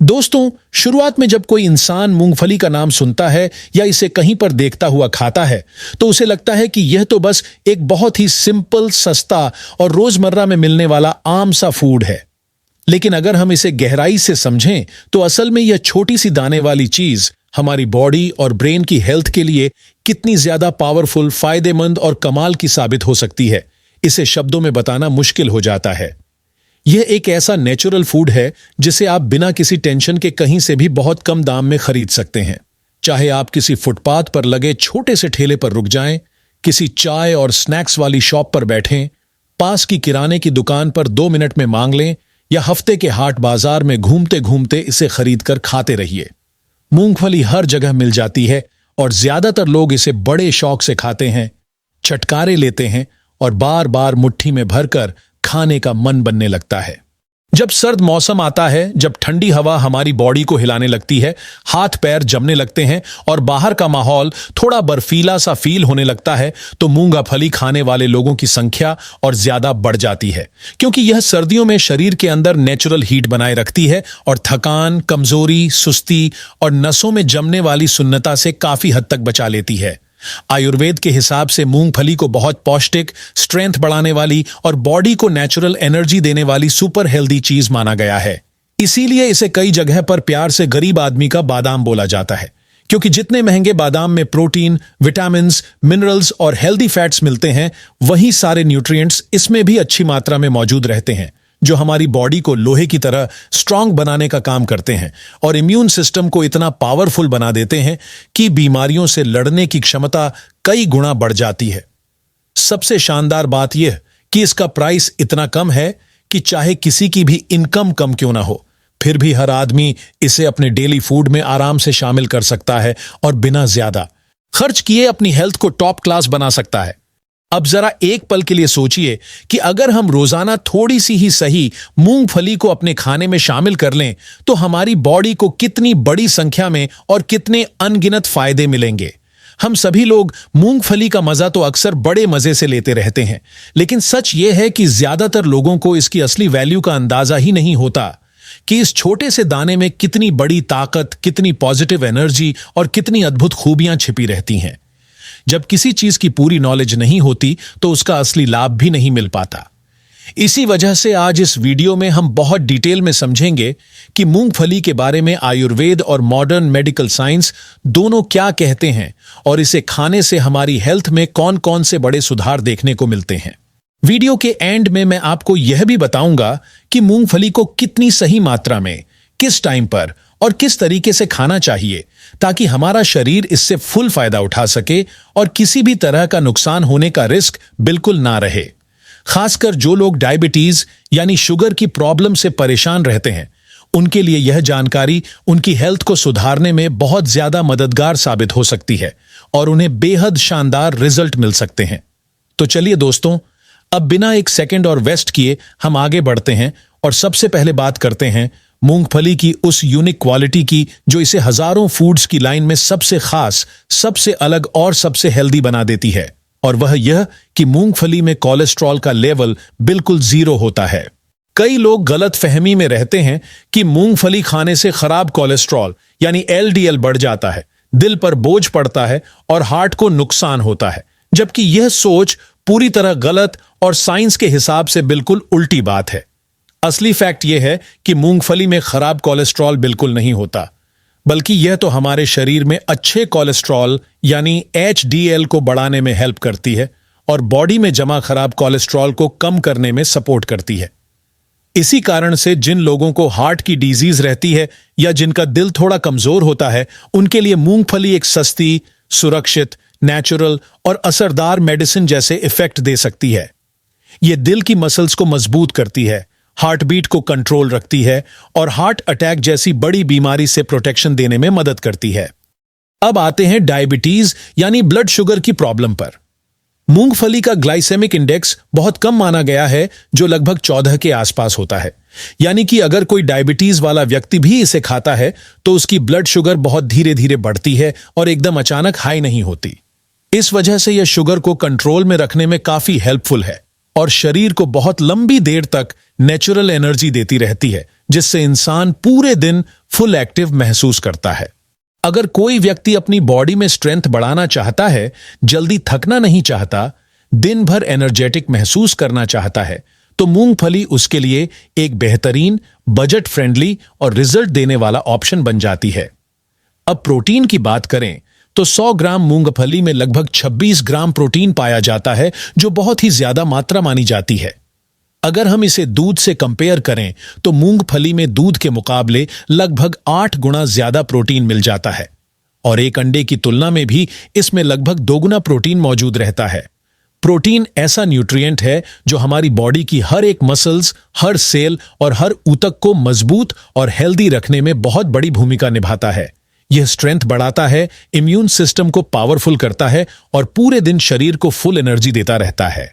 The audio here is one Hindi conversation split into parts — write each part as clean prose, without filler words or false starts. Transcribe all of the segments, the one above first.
दोस्तों, शुरुआत में जब कोई इंसान मूंगफली का नाम सुनता है या इसे कहीं पर देखता हुआ खाता है तो उसे लगता है कि यह तो बस एक बहुत ही सिंपल, सस्ता और रोजमर्रा में मिलने वाला आम सा फूड है। लेकिन अगर हम इसे गहराई से समझें तो असल में यह छोटी सी दाने वाली चीज हमारी बॉडी और ब्रेन की हेल्थ के लिए कितनी ज्यादा पावरफुल, फायदेमंद और कमाल की साबित हो सकती है, इसे शब्दों में बताना मुश्किल हो जाता है। यह एक ऐसा नेचुरल फूड है जिसे आप बिना किसी टेंशन के कहीं से भी बहुत कम दाम में खरीद सकते हैं। चाहे आप किसी फुटपाथ पर लगे छोटे से ठेले पर रुक जाएं, किसी चाय और स्नैक्स वाली शॉप पर बैठें, पास की किराने की दुकान पर 2 मिनट में मांग लें या हफ्ते के हाट बाजार में घूमते घूमते इसे खरीद कर खाते रहिए। मूंगफली हर जगह मिल जाती है और ज्यादातर लोग इसे बड़े शौक से खाते हैं, चटकारे लेते हैं और बार बार मुट्ठी में भरकर खाने का मन बनने लगता है। जब सर्द मौसम आता है, जब ठंडी हवा हमारी बॉडी को हिलाने लगती है, हाथ पैर जमने लगते हैं और बाहर का माहौल थोड़ा बर्फीला सा फील होने लगता है, तो मूंगफली खाने वाले लोगों की संख्या और ज्यादा बढ़ जाती है, क्योंकि यह सर्दियों में शरीर के अंदर नेचुरल हीट बनाए रखती है और थकान, कमजोरी, सुस्ती और नसों में जमने वाली सुन्नता से काफी हद तक बचा लेती है। आयुर्वेद के हिसाब से मूंगफली को बहुत पौष्टिक, स्ट्रेंथ बढ़ाने वाली और बॉडी को नेचुरल एनर्जी देने वाली सुपर हेल्दी चीज माना गया है। इसीलिए इसे कई जगह पर प्यार से गरीब आदमी का बादाम बोला जाता है, क्योंकि जितने महंगे बादाम में प्रोटीन, विटामिन्स, मिनरल्स और हेल्दी फैट्स मिलते हैं, वही सारे न्यूट्रिएंट्स इसमें भी अच्छी मात्रा में मौजूद रहते हैं, जो हमारी बॉडी को लोहे की तरह स्ट्रांग बनाने का काम करते हैं और इम्यून सिस्टम को इतना पावरफुल बना देते हैं कि बीमारियों से लड़ने की क्षमता कई गुना बढ़ जाती है। सबसे शानदार बात यह कि इसका प्राइस इतना कम है कि चाहे किसी की भी इनकम कम क्यों ना हो, फिर भी हर आदमी इसे अपने डेली फूड में आराम से शामिल कर सकता है और बिना ज्यादा खर्च किए अपनी हेल्थ को टॉप क्लास बना सकता है। अब जरा एक पल के लिए सोचिए कि अगर हम रोजाना थोड़ी सी ही सही मूंगफली को अपने खाने में शामिल कर लें तो हमारी बॉडी को कितनी बड़ी संख्या में और कितने अनगिनत फायदे मिलेंगे। हम सभी लोग मूंगफली का मजा तो अक्सर बड़े मजे से लेते रहते हैं, लेकिन सच यह है कि ज्यादातर लोगों को इसकी असली वैल्यू का अंदाजा ही नहीं होता कि इस छोटे से दाने में कितनी बड़ी ताकत, कितनी पॉजिटिव एनर्जी और कितनी अद्भुत खूबियां छिपी रहती हैं। जब किसी चीज की पूरी नॉलेज नहीं होती तो उसका असली लाभ भी नहीं मिल पाता। इसी वजह से आज इस वीडियो में हम बहुत डिटेल में समझेंगे कि मूंगफली के बारे में आयुर्वेद और मॉडर्न मेडिकल साइंस दोनों क्या कहते हैं और इसे खाने से हमारी हेल्थ में कौन कौन से बड़े सुधार देखने को मिलते हैं। वीडियो के एंड में मैं आपको यह भी बताऊंगा कि मूंगफली को कितनी सही मात्रा में, किस टाइम पर और किस तरीके से खाना चाहिए ताकि हमारा शरीर इससे फुल फायदा उठा सके और किसी भी तरह का नुकसान होने का रिस्क बिल्कुल ना रहे। खासकर जो लोग डायबिटीज यानी शुगर की प्रॉब्लम से परेशान रहते हैं, उनके लिए यह जानकारी उनकी हेल्थ को सुधारने में बहुत ज्यादा मददगार साबित हो सकती है और उन्हें बेहद शानदार रिजल्ट मिल सकते हैं। तो चलिए दोस्तों, अब बिना एक सेकंड और वेस्ट किए हम आगे बढ़ते हैं और सबसे पहले बात करते हैं मूंगफली की उस यूनिक क्वालिटी की जो इसे हजारों फूड्स की लाइन में सबसे खास, सबसे अलग और सबसे हेल्दी बना देती है, और वह यह कि मूंगफली में कोलेस्ट्रॉल का लेवल बिल्कुल 0 होता है। कई लोग गलत फहमी में रहते हैं कि मूंगफली खाने से खराब कोलेस्ट्रॉल यानी LDL बढ़ जाता है, दिल पर बोझ पड़ता है और हार्ट को नुकसान होता है, जबकि यह सोच पूरी तरह गलत और साइंस के हिसाब से बिल्कुल उल्टी बात है। असली फैक्ट यह है कि मूंगफली में खराब कोलेस्ट्रॉल बिल्कुल नहीं होता, बल्कि यह तो हमारे शरीर में अच्छे कोलेस्ट्रॉल यानी HDL को बढ़ाने में हेल्प करती है और बॉडी में जमा खराब कोलेस्ट्रॉल को कम करने में सपोर्ट करती है। इसी कारण से जिन लोगों को हार्ट की डिजीज रहती है या जिनका दिल थोड़ा कमजोर होता है, उनके लिए मूंगफली एक सस्ती, सुरक्षित, नेचुरल और असरदार मेडिसिन जैसे इफेक्ट दे सकती है। यह दिल की मसल्स को मजबूत करती है, हार्ट बीट को कंट्रोल रखती है और हार्ट अटैक जैसी बड़ी बीमारी से प्रोटेक्शन देने में मदद करती है। अब आते हैं डायबिटीज यानी ब्लड शुगर की प्रॉब्लम पर। मूंगफली का ग्लाइसेमिक इंडेक्स बहुत कम माना गया है, जो लगभग 14 के आसपास होता है। यानी कि अगर कोई डायबिटीज वाला व्यक्ति भी इसे खाता है तो उसकी ब्लड शुगर बहुत धीरे धीरे बढ़ती है और एकदम अचानक हाई नहीं होती। इस वजह से यह शुगर को कंट्रोल में रखने में काफी हेल्पफुल है और शरीर को बहुत लंबी देर तक नेचुरल एनर्जी देती रहती है, जिससे इंसान पूरे दिन फुल एक्टिव महसूस करता है। अगर कोई व्यक्ति अपनी बॉडी में स्ट्रेंथ बढ़ाना चाहता है, जल्दी थकना नहीं चाहता, दिन भर एनर्जेटिक महसूस करना चाहता है, तो मूंगफली उसके लिए एक बेहतरीन, बजट फ्रेंडली और रिजल्ट देने वाला ऑप्शन बन जाती है। अब प्रोटीन की बात करें तो 100 ग्राम मूंगफली में लगभग 26 ग्राम प्रोटीन पाया जाता है, जो बहुत ही ज्यादा मात्रा मानी जाती है। अगर हम इसे दूध से कंपेयर करें तो मूंगफली में दूध के मुकाबले लगभग 8 गुना ज्यादा प्रोटीन मिल जाता है, और एक अंडे की तुलना में भी इसमें लगभग 2 गुना प्रोटीन मौजूद रहता है। प्रोटीन ऐसा न्यूट्रिएंट है जो हमारी बॉडी की हर एक मसल्स, हर सेल और हर ऊतक को मजबूत और हेल्दी रखने में बहुत बड़ी भूमिका निभाता है। यह स्ट्रेंथ बढ़ाता है, इम्यून सिस्टम को पावरफुल करता है और पूरे दिन शरीर को फुल एनर्जी देता रहता है।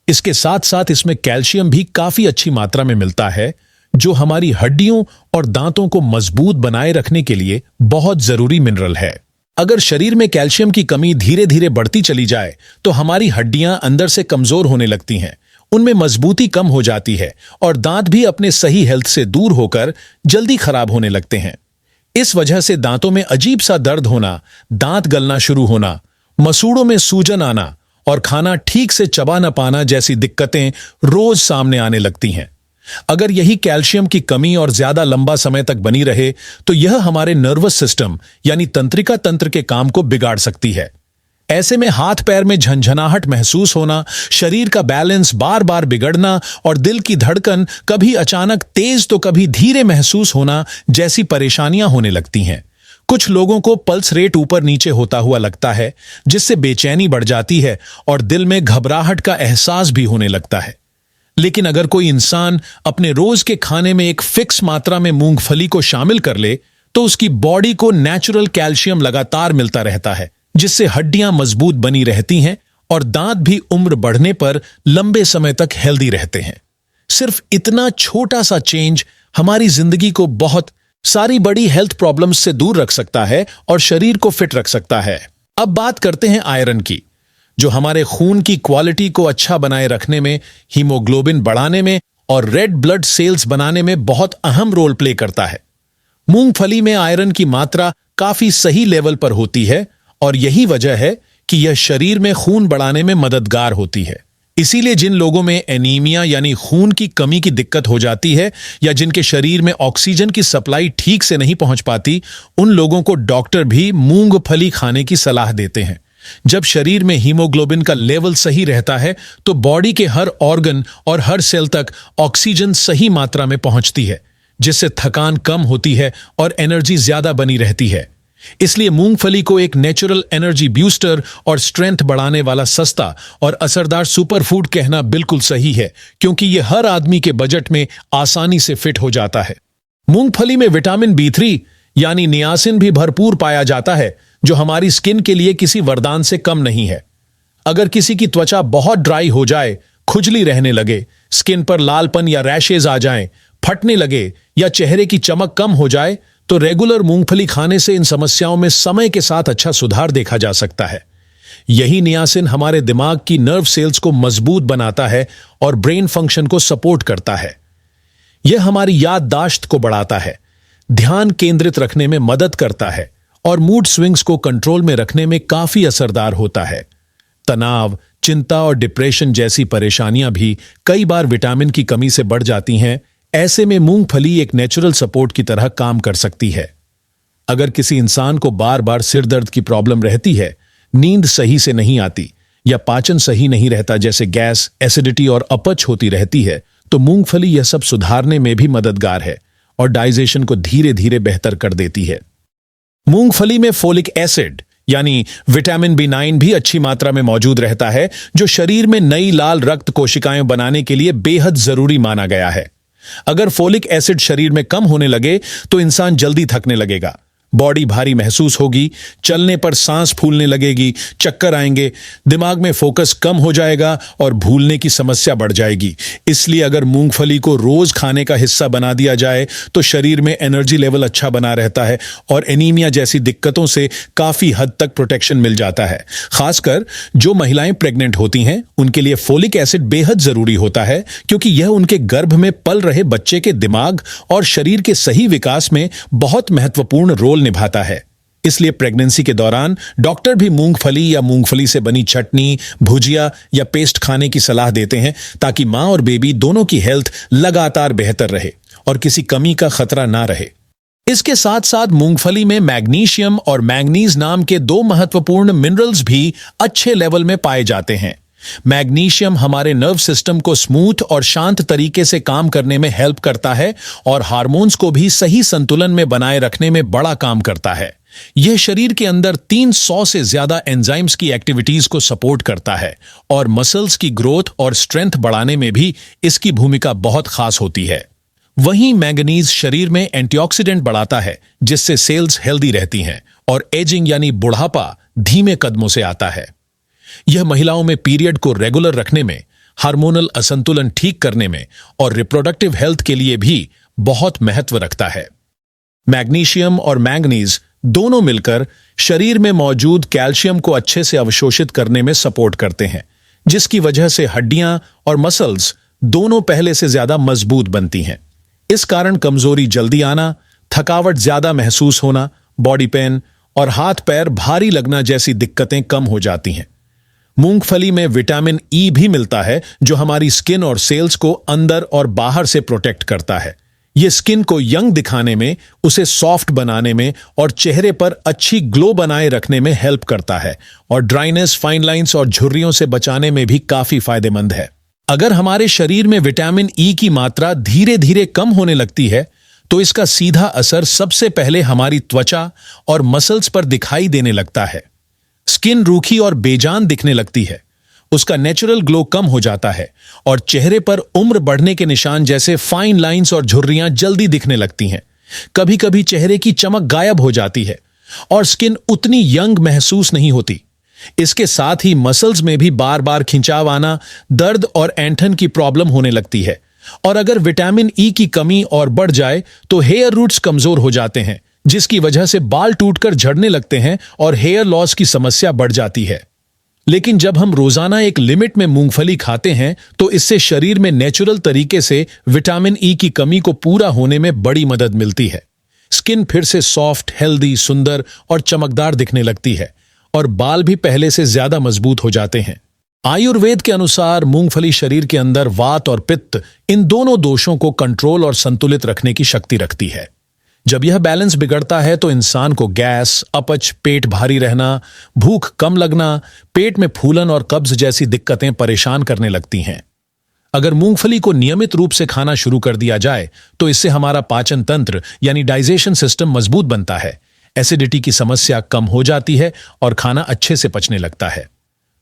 इसके साथ साथ इसमें कैल्शियम भी काफी अच्छी मात्रा में मिलता है, जो हमारी हड्डियों और दांतों को मजबूत बनाए रखने के लिए बहुत जरूरी मिनरल है। अगर शरीर में कैल्शियम की कमी धीरे धीरे बढ़ती चली जाए तो हमारी हड्डियां अंदर से कमजोर होने लगती हैं, उनमें मजबूती कम हो जाती है और दांत भी अपने सही हेल्थ से दूर होकर जल्दी खराब होने लगते हैं। इस वजह से दांतों में अजीब सा दर्द होना, दांत गलना शुरू होना, मसूड़ों में सूजन आना और खाना ठीक से चबा न पाना जैसी दिक्कतें रोज सामने आने लगती हैं। अगर यही कैल्शियम की कमी और ज्यादा लंबा समय तक बनी रहे तो यह हमारे नर्वस सिस्टम यानी तंत्रिका तंत्र के काम को बिगाड़ सकती है। ऐसे में हाथ पैर में झंझनाहट महसूस होना, शरीर का बैलेंस बार बार बिगड़ना और दिल की धड़कन कभी अचानक तेज तो कभी धीरे महसूस होना जैसी परेशानियां होने लगती हैं। कुछ लोगों को पल्स रेट ऊपर नीचे होता हुआ लगता है, जिससे बेचैनी बढ़ जाती है और दिल में घबराहट का एहसास भी होने लगता है। लेकिन अगर कोई इंसान अपने रोज के खाने में एक फिक्स मात्रा में मूंगफली को शामिल कर ले तो उसकी बॉडी को नेचुरल कैल्शियम लगातार मिलता रहता है, जिससे हड्डियां मजबूत बनी रहती हैं और दांत भी उम्र बढ़ने पर लंबे समय तक हेल्दी रहते हैं। सिर्फ इतना छोटा सा चेंज हमारी जिंदगी को बहुत सारी बड़ी हेल्थ प्रॉब्लम्स से दूर रख सकता है और शरीर को फिट रख सकता है। अब बात करते हैं आयरन की, जो हमारे खून की क्वालिटी को अच्छा बनाए रखने में, हीमोग्लोबिन बढ़ाने में और रेड ब्लड सेल्स बनाने में बहुत अहम रोल प्ले करता है। मूंगफली में आयरन की मात्रा काफी सही लेवल पर होती है और यही वजह है कि यह शरीर में खून बढ़ाने में मददगार होती है। इसीलिए जिन लोगों में एनीमिया यानी खून की कमी की दिक्कत हो जाती है या जिनके शरीर में ऑक्सीजन की सप्लाई ठीक से नहीं पहुंच पाती, उन लोगों को डॉक्टर भी मूंगफली खाने की सलाह देते हैं। जब शरीर में हीमोग्लोबिन का लेवल सही रहता है तो बॉडी के हर ऑर्गन और हर सेल तक ऑक्सीजन सही मात्रा में पहुंचती है, जिससे थकान कम होती है और एनर्जी ज्यादा बनी रहती है। इसलिए मूंगफली को एक नेचुरल एनर्जी बूस्टर और स्ट्रेंथ बढ़ाने वाला सस्ता और असरदार सुपरफूड कहना बिल्कुल सही है, क्योंकि यह हर आदमी के बजट में आसानी से फिट हो जाता है। मूंगफली में विटामिन B3 यानी नियासिन भी भरपूर पाया जाता है, जो हमारी स्किन के लिए किसी वरदान से कम नहीं है। अगर किसी की त्वचा बहुत ड्राई हो जाए, खुजली रहने लगे, स्किन पर लालपन या रैशेज आ जाएं, फटने लगे या चेहरे की चमक कम हो जाए, तो रेगुलर मूंगफली खाने से इन समस्याओं में समय के साथ अच्छा सुधार देखा जा सकता है। यही नियासिन हमारे दिमाग की नर्व सेल्स को मजबूत बनाता है और ब्रेन फंक्शन को सपोर्ट करता है। यह हमारी याददाश्त को बढ़ाता है, ध्यान केंद्रित रखने में मदद करता है और मूड स्विंग्स को कंट्रोल में रखने में काफी असरदार होता है। तनाव, चिंता और डिप्रेशन जैसी परेशानियां भी कई बार विटामिन की कमी से बढ़ जाती हैं। ऐसे में मूंगफली एक नेचुरल सपोर्ट की तरह काम कर सकती है। अगर किसी इंसान को बार बार सिर दर्द की प्रॉब्लम रहती है, नींद सही से नहीं आती या पाचन सही नहीं रहता, जैसे गैस, एसिडिटी और अपच होती रहती है, तो मूंगफली यह सब सुधारने में भी मददगार है और डाइजेशन को धीरे धीरे बेहतर कर देती है। मूंगफली में फोलिक एसिड यानी विटामिन B9 भी अच्छी मात्रा में मौजूद रहता है, जो शरीर में नई लाल रक्त कोशिकाएं बनाने के लिए बेहद जरूरी माना गया है। अगर फोलिक एसिड शरीर में कम होने लगे तो इंसान जल्दी थकने लगेगा, बॉडी भारी महसूस होगी, चलने पर सांस फूलने लगेगी, चक्कर आएंगे, दिमाग में फोकस कम हो जाएगा और भूलने की समस्या बढ़ जाएगी। इसलिए अगर मूंगफली को रोज खाने का हिस्सा बना दिया जाए तो शरीर में एनर्जी लेवल अच्छा बना रहता है और एनीमिया जैसी दिक्कतों से काफी हद तक प्रोटेक्शन मिल जाता है। खासकर जो महिलाएं प्रेग्नेंट होती हैं उनके लिए फोलिक एसिड बेहद जरूरी होता है, क्योंकि यह उनके गर्भ में पल रहे बच्चे के दिमाग और शरीर के सही विकास में बहुत महत्वपूर्ण रोल निभाता है। इसलिए प्रेगनेंसी के दौरान डॉक्टर भी मूंगफली या मूंगफली से बनी चटनी, भुजिया या पेस्ट खाने की सलाह देते हैं, ताकि मां और बेबी दोनों की हेल्थ लगातार बेहतर रहे और किसी कमी का खतरा ना रहे। इसके साथ साथ मूंगफली में मैग्नीशियम और मैंगनीज नाम के दो महत्वपूर्ण मिनरल्स भी अच्छे लेवल में पाए जाते हैं। मैग्नीशियम हमारे नर्व सिस्टम को स्मूथ और शांत तरीके से काम करने में हेल्प करता है और हार्मोन्स को भी सही संतुलन में बनाए रखने में बड़ा काम करता है। यह शरीर के अंदर 300 से ज्यादा एंजाइम्स की एक्टिविटीज को सपोर्ट करता है और मसल्स की ग्रोथ और स्ट्रेंथ बढ़ाने में भी इसकी भूमिका बहुत खास होती है। वहीं मैंगनीज शरीर में एंटीऑक्सीडेंट बढ़ाता है, जिससे सेल्स हेल्दी रहती हैं और एजिंग यानी बुढ़ापा धीमे कदमों से आता है। यह महिलाओं में पीरियड को रेगुलर रखने में, हार्मोनल असंतुलन ठीक करने में और रिप्रोडक्टिव हेल्थ के लिए भी बहुत महत्व रखता है। मैग्नीशियम और मैंगनीज दोनों मिलकर शरीर में मौजूद कैल्शियम को अच्छे से अवशोषित करने में सपोर्ट करते हैं, जिसकी वजह से हड्डियां और मसल्स दोनों पहले से ज्यादा मजबूत बनती हैं। इस कारण कमजोरी जल्दी आना, थकावट ज्यादा महसूस होना, बॉडी पेन और हाथ पैर भारी लगना जैसी दिक्कतें कम हो जाती हैं। मूंगफली में विटामिन ई भी मिलता है, जो हमारी स्किन और सेल्स को अंदर और बाहर से प्रोटेक्ट करता है। यह स्किन को यंग दिखाने में, उसे सॉफ्ट बनाने में और चेहरे पर अच्छी ग्लो बनाए रखने में हेल्प करता है और ड्राइनेस, फाइन लाइंस और झुर्रियों से बचाने में भी काफी फायदेमंद है। अगर हमारे शरीर में विटामिन ई की मात्रा धीरे धीरे कम होने लगती है तो इसका सीधा असर सबसे पहले हमारी त्वचा और मसल्स पर दिखाई देने लगता है। स्किन रूखी और बेजान दिखने लगती है, उसका नेचुरल ग्लो कम हो जाता है और चेहरे पर उम्र बढ़ने के निशान जैसे फाइन लाइंस और झुर्रियां जल्दी दिखने लगती हैं। कभी कभी चेहरे की चमक गायब हो जाती है और स्किन उतनी यंग महसूस नहीं होती। इसके साथ ही मसल्स में भी बार बार खिंचाव आना, दर्द और ऐंठन की प्रॉब्लम होने लगती है। और अगर विटामिन ई की कमी और बढ़ जाए तो हेयर रूट्स कमजोर हो जाते हैं, जिसकी वजह से बाल टूटकर झड़ने लगते हैं और हेयर लॉस की समस्या बढ़ जाती है। लेकिन जब हम रोजाना एक लिमिट में मूंगफली खाते हैं तो इससे शरीर में नेचुरल तरीके से विटामिन ई की कमी को पूरा होने में बड़ी मदद मिलती है। स्किन फिर से सॉफ्ट, हेल्दी, सुंदर और चमकदार दिखने लगती है और बाल भी पहले से ज्यादा मजबूत हो जाते हैं। आयुर्वेद के अनुसार मूंगफली शरीर के अंदर वात और पित्त, इन दोनों दोषों को कंट्रोल और संतुलित रखने की शक्ति रखती है। जब यह बैलेंस बिगड़ता है तो इंसान को गैस, अपच, पेट भारी रहना, भूख कम लगना, पेट में फूलन और कब्ज जैसी दिक्कतें परेशान करने लगती हैं। अगर मूंगफली को नियमित रूप से खाना शुरू कर दिया जाए तो इससे हमारा पाचन तंत्र यानी डाइजेशन सिस्टम मजबूत बनता है, एसिडिटी की समस्या कम हो जाती है और खाना अच्छे से पचने लगता है।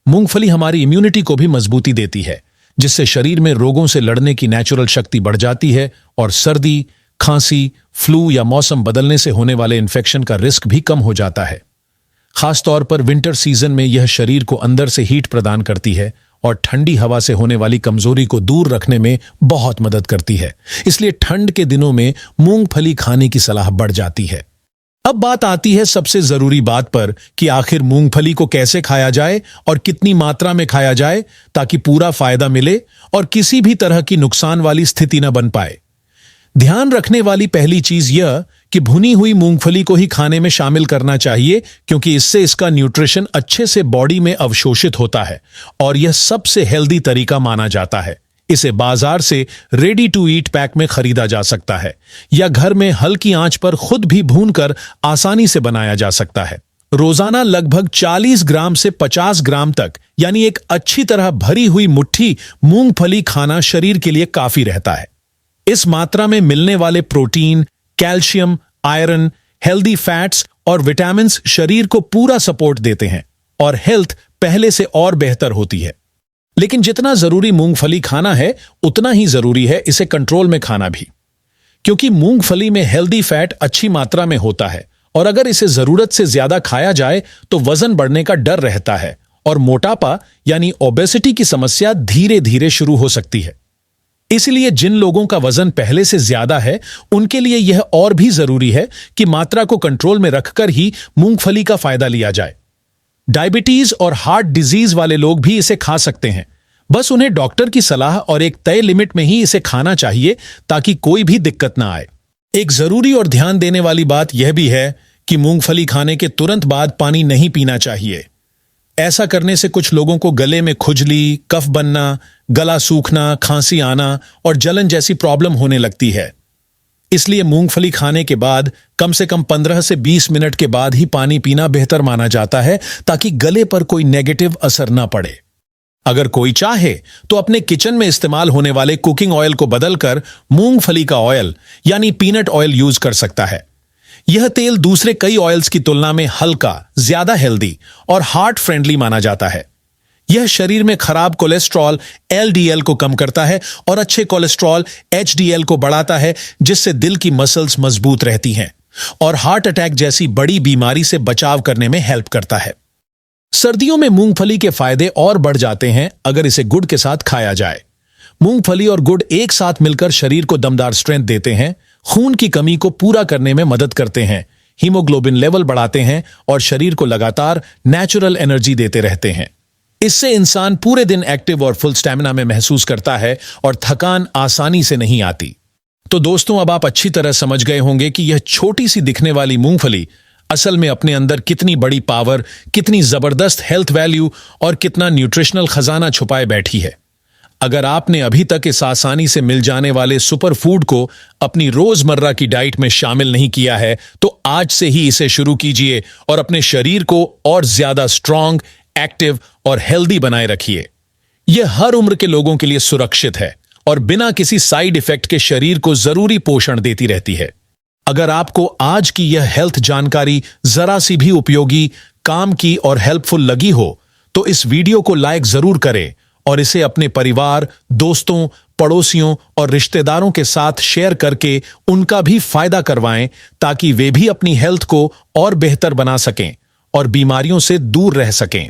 मूंगफली हमारी इम्यूनिटी को भी मजबूती देती है, जिससे शरीर में रोगों से लड़ने की नेचुरल शक्ति बढ़ जाती है और सर्दी, खांसी, फ्लू या मौसम बदलने से होने वाले इन्फेक्शन का रिस्क भी कम हो जाता है। खासतौर पर विंटर सीजन में यह शरीर को अंदर से हीट प्रदान करती है और ठंडी हवा से होने वाली कमजोरी को दूर रखने में बहुत मदद करती है। इसलिए ठंड के दिनों में मूंगफली खाने की सलाह बढ़ जाती है। अब बात आती है सबसे जरूरी बात पर कि आखिर मूंगफली को कैसे खाया जाए और कितनी मात्रा में खाया जाए ताकि पूरा फायदा मिले और किसी भी तरह की नुकसान वाली स्थिति न बन पाए। ध्यान रखने वाली पहली चीज यह कि भुनी हुई मूंगफली को ही खाने में शामिल करना चाहिए, क्योंकि इससे इसका न्यूट्रिशन अच्छे से बॉडी में अवशोषित होता है और यह सबसे हेल्दी तरीका माना जाता है। इसे बाजार से रेडी टू ईट पैक में खरीदा जा सकता है या घर में हल्की आंच पर खुद भी भूनकर आसानी से बनाया जा सकता है। रोजाना लगभग 40 ग्राम से 50 ग्राम तक यानी एक अच्छी तरह भरी हुई मुट्ठी मूंगफली खाना शरीर के लिए काफी रहता है। इस मात्रा में मिलने वाले protein, calcium, iron, healthy fats और विटामिन शरीर को पूरा सपोर्ट देते हैं और हेल्थ पहले से और बेहतर होती है। लेकिन जितना जरूरी मूंगफली खाना है उतना ही जरूरी है इसे कंट्रोल में खाना भी, क्योंकि मूंगफली में हेल्दी फैट अच्छी मात्रा में होता है और अगर इसे जरूरत से ज्यादा खाया जाए तो वजन बढ़ने का डर रहता है और मोटापा यानी ओबेसिटी की समस्या धीरे धीरे शुरू हो सकती है। इसलिए जिन लोगों का वजन पहले से ज्यादा है उनके लिए यह और भी जरूरी है कि मात्रा को कंट्रोल में रखकर ही मूंगफली का फायदा लिया जाए। डायबिटीज और हार्ट डिजीज वाले लोग भी इसे खा सकते हैं, बस उन्हें डॉक्टर की सलाह और एक तय लिमिट में ही इसे खाना चाहिए ताकि कोई भी दिक्कत ना आए। एक जरूरी और ध्यान देने वाली बात यह भी है कि मूंगफली खाने के तुरंत बाद पानी नहीं पीना चाहिए। ऐसा करने से कुछ लोगों को गले में खुजली, कफ बनना, गला सूखना, खांसी आना और जलन जैसी प्रॉब्लम होने लगती है। इसलिए मूंगफली खाने के बाद कम से कम 15 से 20 मिनट के बाद ही पानी पीना बेहतर माना जाता है ताकि गले पर कोई नेगेटिव असर ना पड़े। अगर कोई चाहे तो अपने किचन में इस्तेमाल होने वाले कुकिंग ऑयल को बदलकर मूंगफली का ऑयल यानी पीनट ऑयल यूज कर सकता है। यह तेल दूसरे कई ऑयल्स की तुलना में हल्का, ज्यादा हेल्दी और हार्ट फ्रेंडली माना जाता है। यह शरीर में खराब कोलेस्ट्रॉल LDL को कम करता है और अच्छे कोलेस्ट्रॉल HDL को बढ़ाता है, जिससे दिल की मसल्स मजबूत रहती हैं और हार्ट अटैक जैसी बड़ी बीमारी से बचाव करने में हेल्प करता है। सर्दियों में मूंगफली के फायदे और बढ़ जाते हैं अगर इसे गुड़ के साथ खाया जाए। मूंगफली और गुड़ एक साथ मिलकर शरीर को दमदार स्ट्रेंथ देते हैं, खून की कमी को पूरा करने में मदद करते हैं, हीमोग्लोबिन लेवल बढ़ाते हैं और शरीर को लगातार नेचुरल एनर्जी देते रहते हैं। इससे इंसान पूरे दिन एक्टिव और फुल स्टैमिना में महसूस करता है और थकान आसानी से नहीं आती। तो दोस्तों, अब आप अच्छी तरह समझ गए होंगे कि यह छोटी सी दिखने वाली मूंगफली असल में अपने अंदर कितनी बड़ी पावर, कितनी जबरदस्त हेल्थ वैल्यू और कितना न्यूट्रिशनल खजाना छुपाए बैठी है। अगर आपने अभी तक इस आसानी से मिल जाने वाले सुपर फूड को अपनी रोजमर्रा की डाइट में शामिल नहीं किया है तो आज से ही इसे शुरू कीजिए और अपने शरीर को और ज्यादा स्ट्रांग, एक्टिव और हेल्दी बनाए रखिए। यह हर उम्र के लोगों के लिए सुरक्षित है और बिना किसी साइड इफेक्ट के शरीर को जरूरी पोषण देती रहती है। अगर आपको आज की यह हेल्थ जानकारी जरा सी भी उपयोगी, काम की और हेल्पफुल लगी हो तो इस वीडियो को लाइक जरूर करें और इसे अपने परिवार, दोस्तों, पड़ोसियों और रिश्तेदारों के साथ शेयर करके उनका भी फायदा करवाएं ताकि वे भी अपनी हेल्थ को और बेहतर बना सकें और बीमारियों से दूर रह सकें।